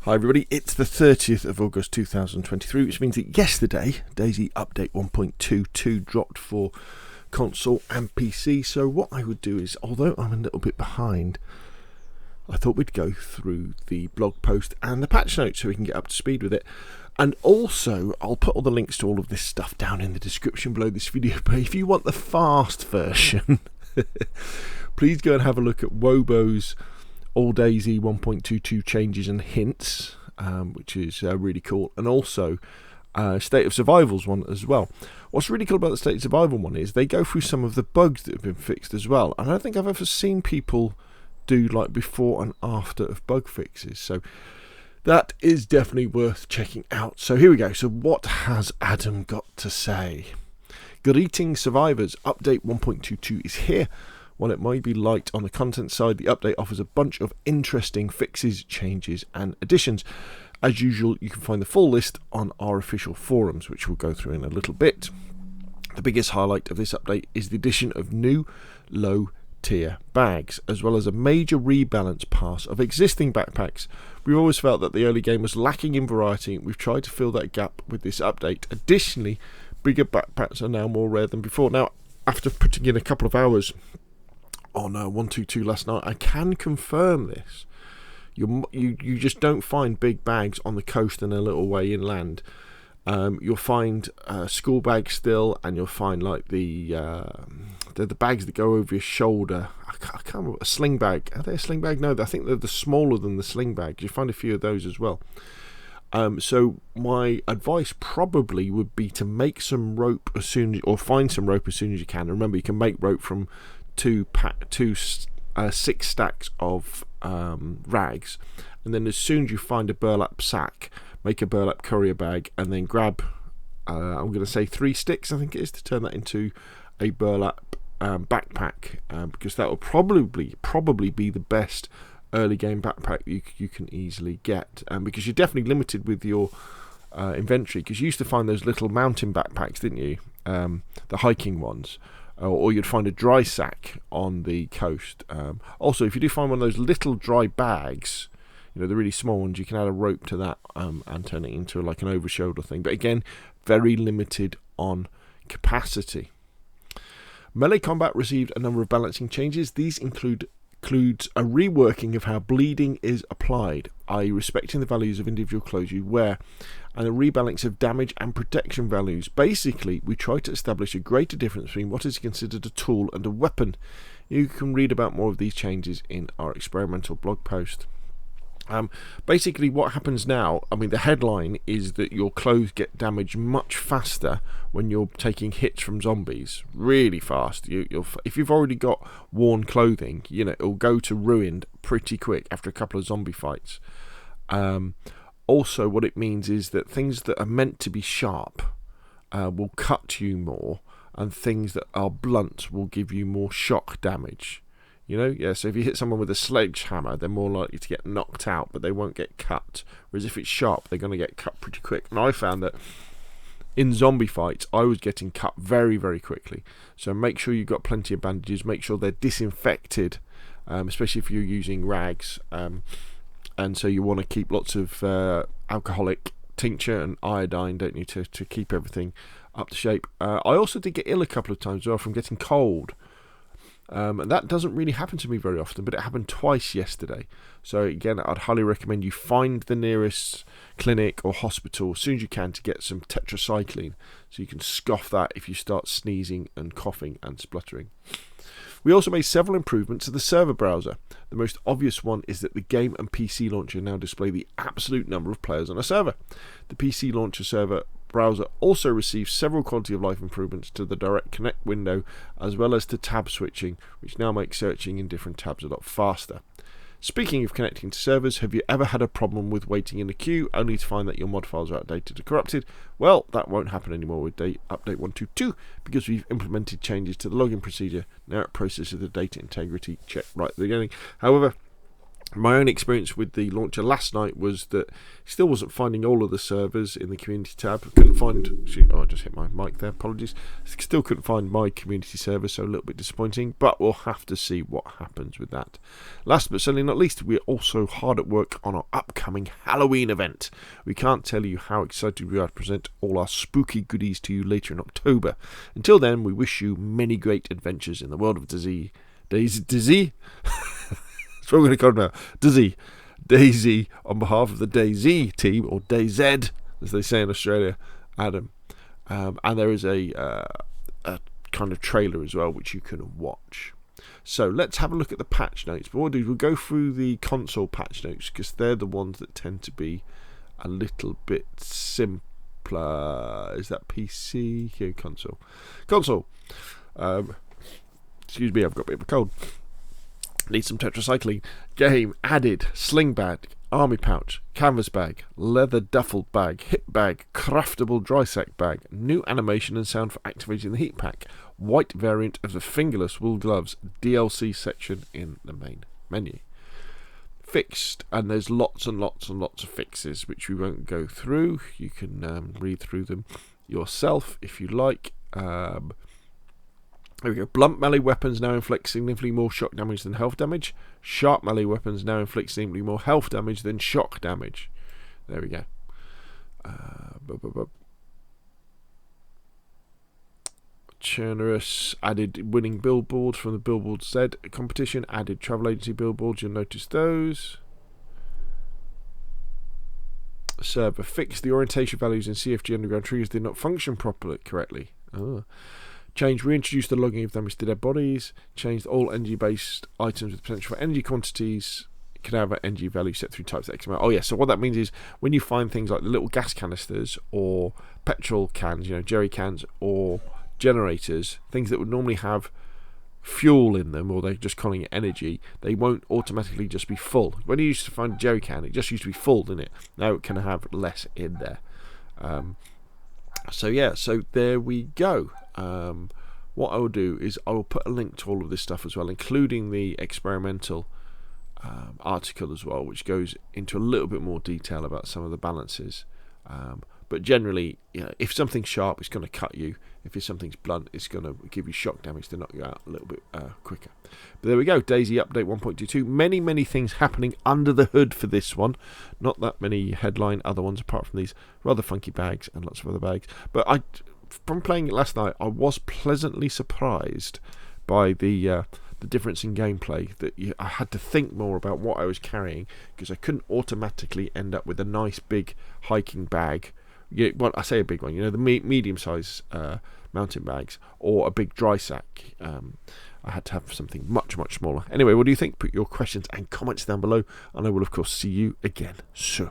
Hi everybody, it's the 30th of August 2023, which means that yesterday DayZ update 1.22 dropped for console and PC. So what I would do is, although I'm a little bit behind, I thought we'd go through the blog post and the patch notes so we can get up to speed with it. And also, I'll put all the links to all of this stuff down in the description below this video. But if you want the fast version, please go and have a look at Wobo's All DayZ 1.22 changes and hints, which is really cool, and also State of Survival's one as well. What's really cool about the State of Survival one is they go through some of the bugs that have been fixed as well, and I don't think I've ever seen people do like before and after of bug fixes, so that is definitely worth checking out. So here we go. So what has Adam got to say? Greetings survivors, update 1.22 is here. While it might be light on the content side, the update offers a bunch of interesting fixes, changes and additions. As usual, you can find the full list on our official forums, which we'll go through in a little bit. The biggest highlight of this update is the addition of new low-tier bags, as well as a major rebalance pass of existing backpacks. We've always felt that the early game was lacking in variety. We've tried to fill that gap with this update. Additionally, bigger backpacks are now more rare than before. Now, after putting in a couple of hours on 1.22 last night, I can confirm this. You just don't find big bags on the coast and a little way inland. You'll find school bags still, and you'll find like the bags that go over your shoulder. I can't remember, a sling bag. Are they a sling bag? No, I think they're the smaller than the sling bags. You find a few of those as well. So my advice probably would be to make some rope or find some rope as soon as you can. Remember, you can make rope from six stacks of rags, and then as soon as you find a burlap sack, make a burlap courier bag, and then grab I'm going to say 3 sticks, I think it is, to turn that into a burlap backpack, because that will probably be the best early game backpack you can easily get, because you're definitely limited with your inventory, because you used to find those little mountain backpacks, didn't you, the hiking ones, or you'd find a dry sack on the coast. Also, if you do find one of those little dry bags, you know, the really small ones, you can add a rope to that and turn it into like an over shoulder thing, but again, very limited on capacity. Melee combat received a number of balancing changes. These includes a reworking of how bleeding is applied, i.e. respecting the values of individual clothes you wear, and a rebalance of damage and protection values. Basically, we try to establish a greater difference between what is considered a tool and a weapon. You can read about more of these changes in our experimental blog post. Basically, what happens now, I mean, the headline is that your clothes get damaged much faster when you're taking hits from zombies, really fast. If you've already got worn clothing, you know, it'll go to ruined pretty quick after a couple of zombie fights. Also, what it means is that things that are meant to be sharp will cut you more, and things that are blunt will give you more shock damage. You know, yeah, so if you hit someone with a sledgehammer, they're more likely to get knocked out, but they won't get cut. Whereas if it's sharp, they're going to get cut pretty quick. And I found that in zombie fights, I was getting cut very, very quickly. So make sure you've got plenty of bandages. Make sure they're disinfected, especially if you're using rags. And so you want to keep lots of alcoholic tincture and iodine, don't you, to keep everything up to shape. I also did get ill a couple of times as well from getting cold. And that doesn't really happen to me very often, but it happened twice yesterday. So again, I'd highly recommend you find the nearest clinic or hospital as soon as you can to get some tetracycline, so you can scoff that if you start sneezing and coughing and spluttering. We also made several improvements to the server browser. The most obvious one is that the game and PC launcher now display the absolute number of players on a server. The PC launcher server browser also receives several quality of life improvements to the direct connect window, as well as to tab switching, which now makes searching in different tabs a lot faster. Speaking of connecting to servers, have you ever had a problem with waiting in a queue only to find that your mod files are outdated or corrupted? Well, that won't happen anymore with update 1.22, because we've implemented changes to the login procedure. Now it processes the data integrity check right at the beginning. However, My own experience with the launcher last night was that still wasn't finding all of the servers in the community tab. Couldn't find. I just hit my mic there. Apologies. Still couldn't find my community server, so a little bit disappointing. But we'll have to see what happens with that. Last but certainly not least, we're also hard at work on our upcoming Halloween event. We can't tell you how excited we are to present all our spooky goodies to you later in October. Until then, we wish you many great adventures in the world of DayZ. DayZ. That's what we're going to call it now. DayZ on behalf of the DayZ team, or DayZ as they say in Australia, Adam. And there is a kind of trailer as well which you can watch. So let's have a look at the patch notes. But what we'll do is we'll go through the console patch notes because they're the ones that tend to be a little bit simpler. Is that PC? Here, console. Excuse me, I've got a bit of a cold. Need some tetracycline. Game added sling bag, army pouch, canvas bag, leather duffel bag, hip bag, craftable dry sack bag, new animation and sound for activating the heat pack, white variant of the fingerless wool gloves, DLC section in the main menu. Fixed, and there's lots and lots and lots of fixes which we won't go through. You can read through them yourself if you like. There we go. Blunt melee weapons now inflict significantly more shock damage than health damage. Sharp melee weapons now inflict significantly more health damage than shock damage. There we go. Churnerous added winning billboards from the Billboard Z competition. Added travel agency billboards. You'll notice those. Server fixed the orientation values in CFG Underground triggers did not function correctly. Reintroduced the logging of damage to dead bodies. Changed all energy based items with potential for energy quantities. Can have an energy value set through types of XML. Oh yeah, so what that means is when you find things like the little gas canisters or petrol cans, jerry cans or generators, things that would normally have fuel in them, or they're just calling it energy, they won't automatically just be full. When you used to find a jerry can, it just used to be full, didn't it? Now it can have less in there. So there we go. What I will do is I will put a link to all of this stuff as well, including the experimental article as well, which goes into a little bit more detail about some of the balances. But generally, if something's sharp, it's going to cut you. If something's blunt, it's going to give you shock damage to knock you out a little bit quicker. But there we go, DayZ update 1.22. Many, many things happening under the hood for this one. Not that many headline other ones, apart from these rather funky bags and lots of other bags. But from playing it last night, I was pleasantly surprised by the difference in gameplay. That I had to think more about what I was carrying because I couldn't automatically end up with a nice big hiking bag. Well, I say a big one, the medium-sized mountain bags, or a big dry sack. I had to have something much, much smaller. Anyway, what do you think? Put your questions and comments down below, and I will, of course, see you again soon.